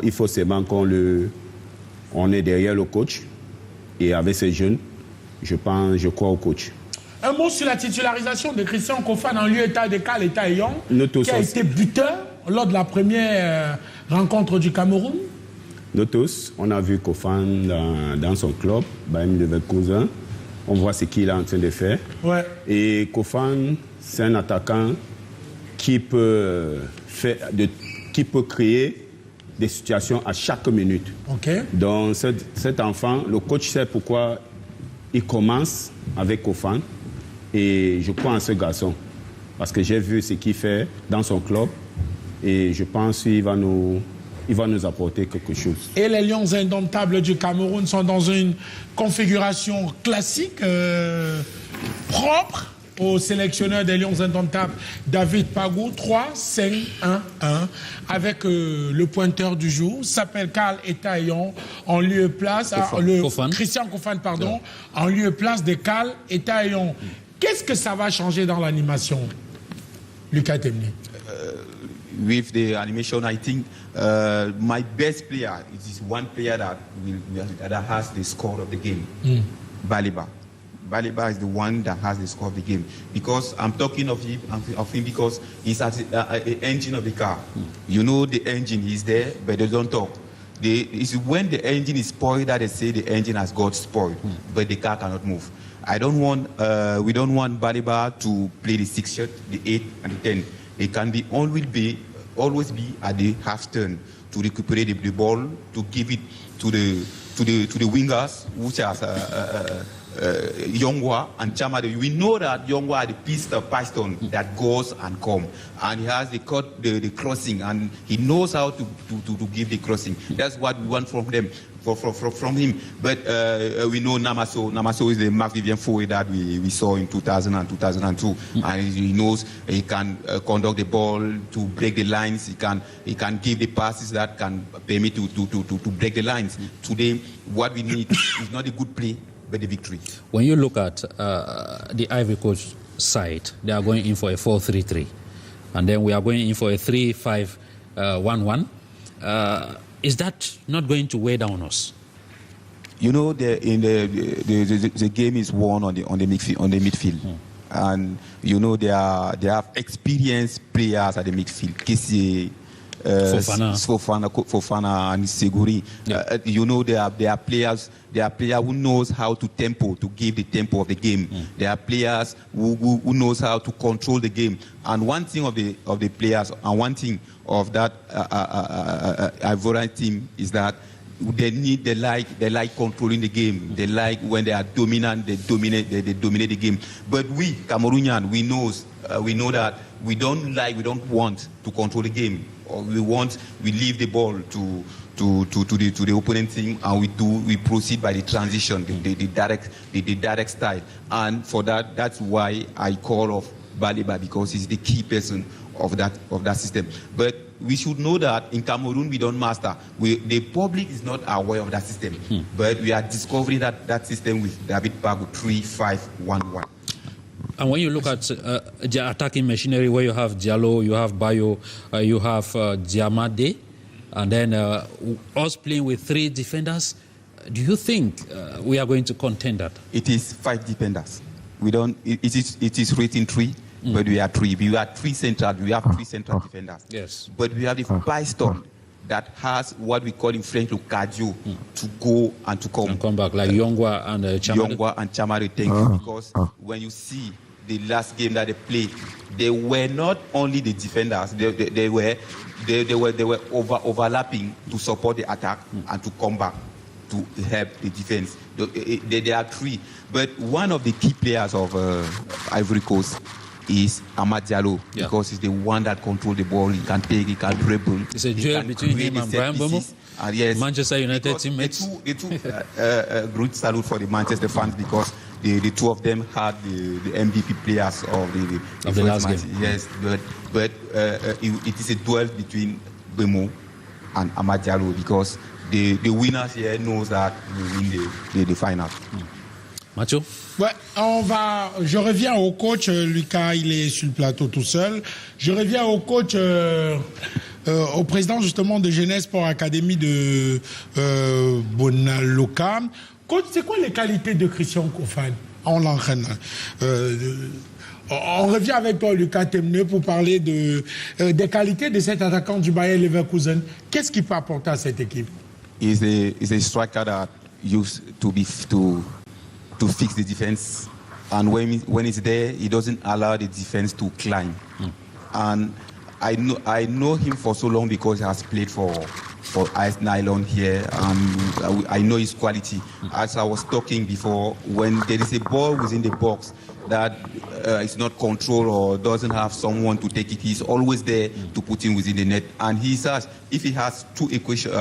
il faut seulement on est derrière le coach. Et avec ces jeunes, je crois au coach. Un mot sur la titularisation de Christian Kofan en lieu état de Cal et Taillon, qui a été buteur lors de la première rencontre du Cameroun. Nous tous, on a vu Kofan dans son club, Bayern Leverkusen. On voit ce qu'il est en train de faire. Ouais. Et Kofan, c'est un attaquant qui peut créer des situations à chaque minute. Okay. Donc cet enfant, le coach sait pourquoi il commence avec Kofan. Et je crois en ce garçon. Parce que j'ai vu ce qu'il fait dans son club. Et je pense qu'il va nous apporter quelque chose. Et les Lions indomptables du Cameroun sont dans une configuration classique, propre au sélectionneur des Lions indomptables, David Pagou, 3-5-1-1, avec le pointeur du jour, s'appelle Carl et Taillon, en lieu et place, Christian Kofan, pardon, en lieu et place de Carl et Taillon. Qu'est-ce que ça va changer dans l'animation, Lucas Temni? With the animation, I think my best player is one player that has the score of the game, Baliba. Baliba is the one that has the score of the game. Because I'm talking of him because he's at the engine of the car. You know the engine is there, but they don't talk. It's when the engine is spoiled that they say the engine has got spoiled, but the car cannot move. We don't want Baliba to play the 6 shot, the 8 and the 10. It can be always be at the half turn to recuperate the ball, to give it to the wingers, which are Yongwa and Chamade. We know that Yongwa are the piston that goes and comes, and he has the crossing, and he knows how to give the crossing. That's what we want from them. From him, but we know Namaso. Namaso is the Marc Vivien forward that we saw in 2000 and 2002, and he knows he can conduct the ball to break the lines. He can give the passes that can permit to break the lines. Today, what we need is not a good play, but the victory. When you look at the Ivory Coast side, they are going in for a 4-3-3, and then we are going in for a 3-5-1-1. Is that not going to weigh down us? You know, the game is won on the midfield, and you know they have experienced players at the midfield. Kessie, Fofana and Seguri. Yeah. You know they are players. They are players who knows how to give the tempo of the game. They are players who knows how to control the game. And one thing of the players, and one thing of that Ivorian team is that they like controlling the game. They like when they are dominant, they dominate the game. But we Cameroonian, we know that we don't want to control the game. Or we leave the ball to the opponent team, and we proceed by the transition, the direct style. And for that's why I call off Baliba, because he's the key person of that system. But we should know that in Cameroon we don't master. The public is not aware of that system, but we are discovering that system with David Pagou 3-5-1-1. And when you look at the attacking machinery, where you have Diallo, you have Bayo, you have Diamade, and then us playing with 3 defenders, do you think we are going to contend that? It is 5 defenders. It is rating 3, but we are 3. We have 3 central defenders. Yes. But we have the piston that has what we call in French le cardio, to go and to come. And come back, like Yongwa and Chamade. Yongwa and Chamade, thank you. Because when you see the last game that they played, they were not only the defenders, they were overlapping to support the attack and to come back to help the defense. There are 3. But one of the key players of Ivory Coast is Amad Diallo, because he's the one that controls the ball. He can take, he can dribble. It's a duel between him and Brian Bomo, yes, Manchester United teammates. The two great salute for the Manchester fans, because the 2 of them had the MVP players of the last game. Yes, but it is a duel between Bomo and Amad Diallo, because the winners here knows that we win the final. Mathieu? Ouais, je reviens au coach. Lucas, il est sur le plateau tout seul. Je reviens au coach au président justement de Jeunesse Sport Académie de Bonaloka. Coach, c'est quoi les qualités de Christian Kofan? On l'entraîne. On revient avec toi, Lucas Temne, pour parler des qualités de cet attaquant du Bayer Leverkusen. Qu'est-ce qu'il peut apporter à cette équipe? He's a striker that used to fix the defense, and when he's there, he doesn't allow the defense to climb. And I know him for so long because he has played for Ice Nylon here, and I know his quality. As I was talking before, when there is a ball within the box that is not controlled or doesn't have someone to take it, he's always there to put in within the net. And he says if he has two equations,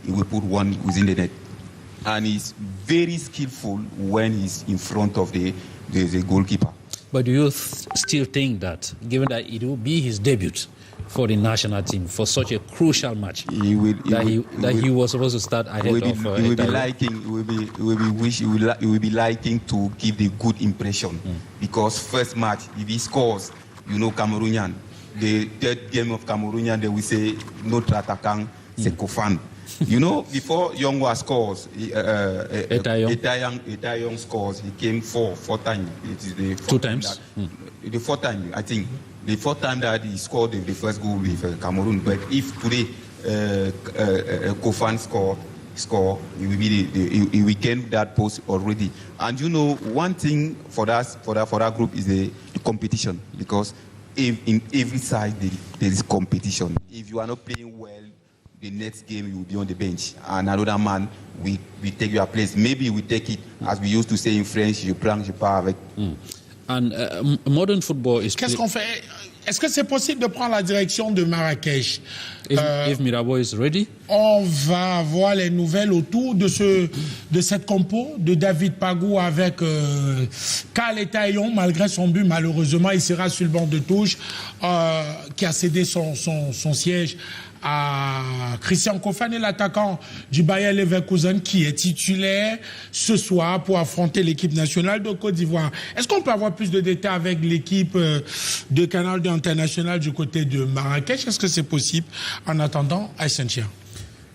he will put one within the net. And he's very skillful when he's in front of the goalkeeper. But do you still think that, given that it will be his debut for the national team for such a crucial match, he was supposed to start ahead of? He will be liking to give the good impression, because first match, if he scores, you know, Cameroonian, the third game of Cameroonian, they will say notre attaquant, c'est Kofan. You know, before Yongwa scores, Etayong scores, he came four times. It is the two times? The fourth time, I think. The fourth time that he scored the first goal with Cameroon. But if today Kofan score, he will gain that post already. And you know, one thing for that group is the competition, because in every side there is competition. If you are not playing well, the next game you will be on the bench, and another man we take your place. Maybe we take it, as we used to say in French, je prends, je pars avec. And modern football is... Qu'est-ce qu'on fait? Est-ce que c'est possible de prendre la direction de Marrakech? If Mirabeau is ready? On va avoir les nouvelles autour de cette compo de David Pagou avec Karl Etaillon. Malgré son but, malheureusement, il sera sur le banc de touche, qui a cédé son siège à Christian Kofan, l'attaquant du Bayer Leverkusen, qui est titulaire ce soir pour affronter l'équipe nationale de Côte d'Ivoire. Est-ce qu'on peut avoir plus de détails avec l'équipe de Canal international du côté de Marrakech? Est-ce que c'est possible en attendant Aïssentia?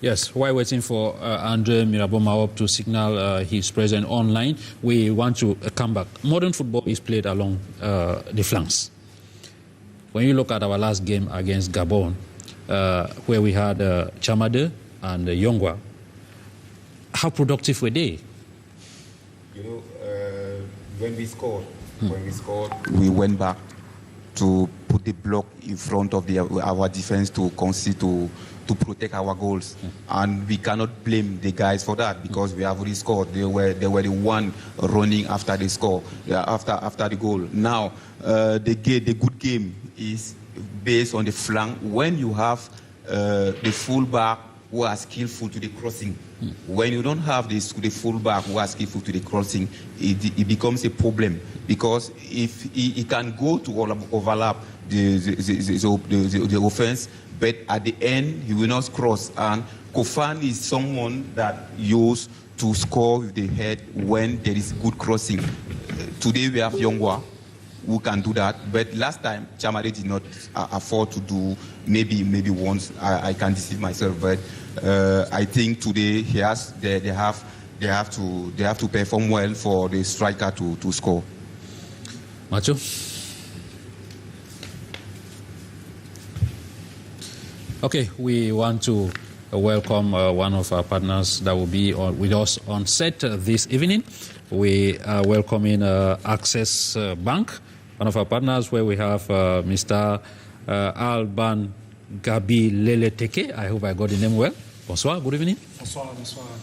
Yes, while waiting for Andre Mirabeau to signal his presence online, we want to come back. Modern football is played along the flanks. When you look at our last game against Gabon, where we had Chamade and Yongwa, how productive were they? You know, when we scored, we went back to put the block in front of our defense to concede to protect our goals, and we cannot blame the guys for that, because we have already scored. They were the one running after the score, after the goal. Now, the good game is based on the flank. When you have the fullback who are skillful to the crossing, when you don't have the fullback who are skillful to the crossing, it becomes a problem, because if he can go to overlap the offense, but at the end he will not cross. And Kofan is someone that used to score with the head when there is good crossing. Today we have Yongwa who can do that, but last time Chamade did not afford to do. Maybe once. I can deceive myself, but I think today they have to perform well for the striker to score. Macho. Okay, we want to welcome one of our partners that will be with us on set this evening. We are welcoming Access Bank, one of our partners, where we have Mr. Alban Gabi Leleteke. I hope I got the name well. Bonsoir, good evening. Bonsoir à tous, bonsoir à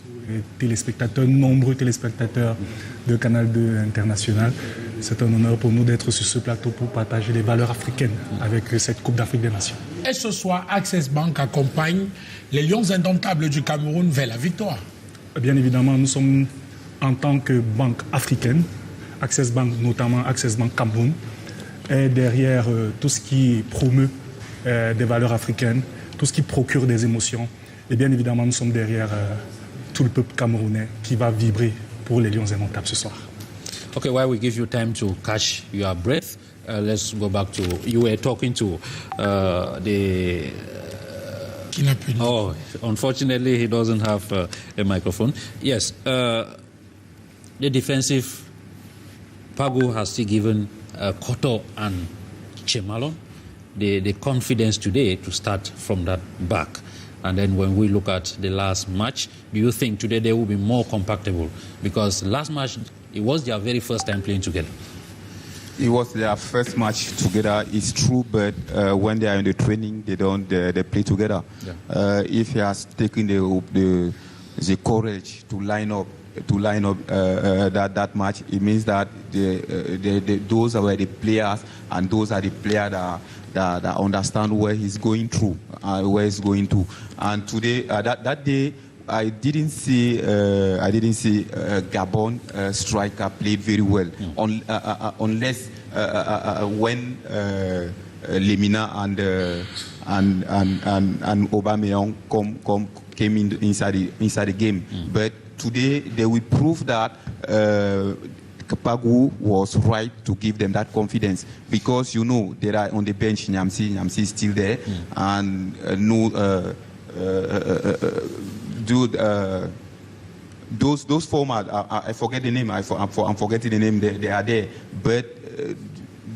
tous les téléspectateurs, nombreux téléspectateurs de Canal 2 International. C'est un honneur pour nous d'être sur ce plateau pour partager les valeurs africaines avec cette Coupe d'Afrique des Nations. Et ce soir, Access Bank accompagne les Lions indomptables du Cameroun vers la victoire. Bien évidemment, nous sommes en tant que banque africaine, Access Bank, notamment Access Bank Cameroun, est derrière tout ce qui promeut des valeurs africaines, tout ce qui procure des émotions. Et bien évidemment, nous sommes derrière tout le peuple camerounais qui va vibrer pour les Lions indomptables ce soir. Okay, while we give you time to catch your breath, let's go back to, you were talking to the... unfortunately, he doesn't have a microphone. Yes, the defensive, Pagu has still given Côte and Chemalon the confidence today to start from that back. And then when we look at the last match, do you think today they will be more compatible? Because last match, it was their very first time playing together. It was their first match together. It's true, but when they are in the training, they don't. They play together. Yeah. If he has taken the courage to line up that match, it means that those are the players, and those are the players that understand where he's going through, where he's going to. And today, that day, I didn't see Gabon striker played very well, unless when Lemina and Aubameyang came inside the game. But today they will prove that Pagu was right to give them that confidence, because they are on the bench. Nyamsi is still there, and those formats, I forget the name. I'm forgetting the name. They are there, but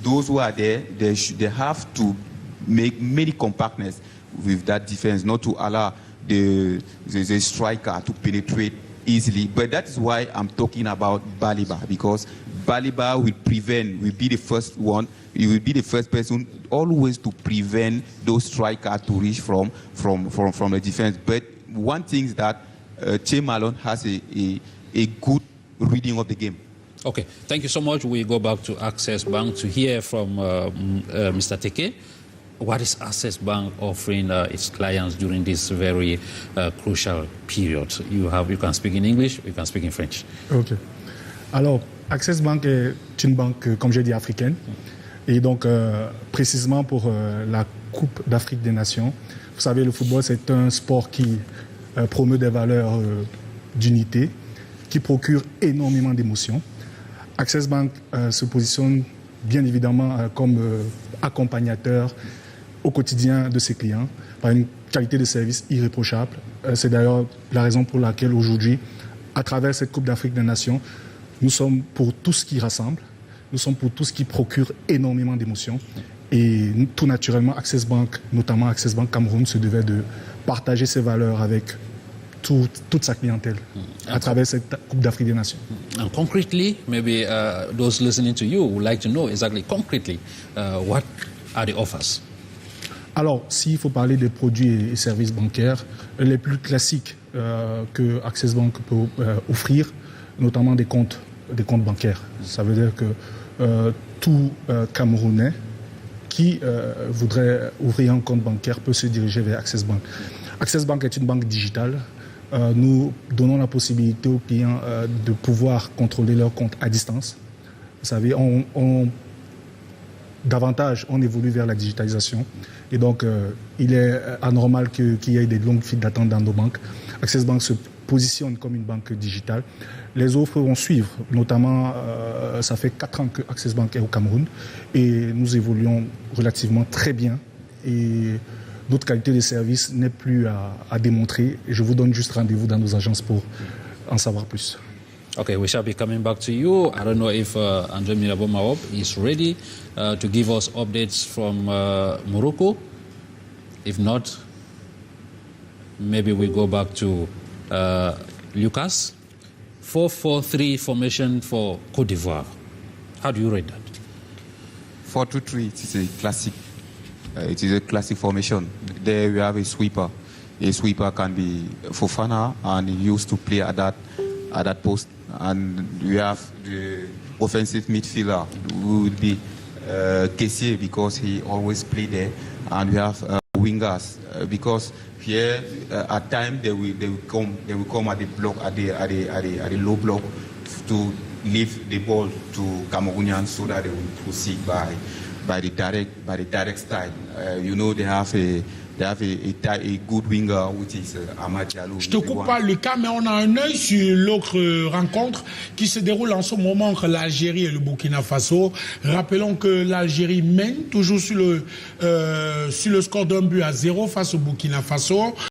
those who are there, they have to make many compactness with that defense, not to allow the striker to penetrate easily. But that is why I'm talking about Baliba, because Baliba will be the first one. He will be the first person always to prevent those strikers to reach from the defense. But one thing is that Chemalon has a good reading of the game. Okay, thank you so much. We go back to Access Bank to hear from Mr. Teke. What is Access Bank offering its clients during this very crucial period? You can speak in English, you can speak in French. Ok. Alors, Access Bank est une banque, comme j'ai dit, africaine. Et donc, précisément pour la Coupe d'Afrique des Nations, vous savez, le football, c'est un sport qui promeut des valeurs d'unité, qui procure énormément d'émotions. Access Bank se positionne bien évidemment comme accompagnateur au quotidien de ses clients par une qualité de service irréprochable. C'est d'ailleurs la raison pour laquelle aujourd'hui, à travers cette Coupe d'Afrique des Nations, nous sommes pour tout ce qui rassemble, nous sommes pour tout ce qui procure énormément d'émotions. Et tout naturellement, Access Bank, notamment Access Bank Cameroun, se devait de partager ses valeurs avec toute sa clientèle à travers cette Coupe d'Afrique des Nations. And concretely, maybe those listening to you would like to know exactly concretely what are the offers? Alors, s'il faut parler des produits et services bancaires, les plus classiques que Access Bank peut offrir, notamment des comptes bancaires. Ça veut dire que tout Camerounais qui voudrait ouvrir un compte bancaire peut se diriger vers Access Bank. Access Bank est une banque digitale. Nous donnons la possibilité aux clients de pouvoir contrôler leur compte à distance. Vous savez, davantage on évolue vers la digitalisation. Et donc, il est anormal qu'il y ait des longues files d'attente dans nos banques. Access Bank se positionne comme une banque digitale. Les offres vont suivre, notamment, ça fait 4 ans que Access Bank est au Cameroun et nous évoluons relativement très bien. Et notre qualité de service n'est plus à démontrer. Et je vous donne juste rendez-vous dans nos agences pour en savoir plus. Okay, we shall be coming back to you. I don't know if Andre Mirabo-Maob is ready to give us updates from Morocco. If not, maybe we go back to Lucas. 4-4-3 formation for Côte d'Ivoire. How do you rate that? 4-2-3, it is a classic. It is a classic formation. There we have a sweeper. A sweeper can be Fofana, and he used to play at that post. And we have the offensive midfielder who would be Kessié, because he always played there. And we have wingers because here at times they will come at the block at the low block to leave the ball to Cameroonians so that they will proceed by the direct style. They have They have a good winger, which is Amad Diallo. Je te coupe pas Lucas, mais on a un œil sur l'autre rencontre qui se déroule en ce moment entre l'Algérie et le Burkina Faso. Rappelons que l'Algérie mène toujours sur le score d'1-0 face au Burkina Faso.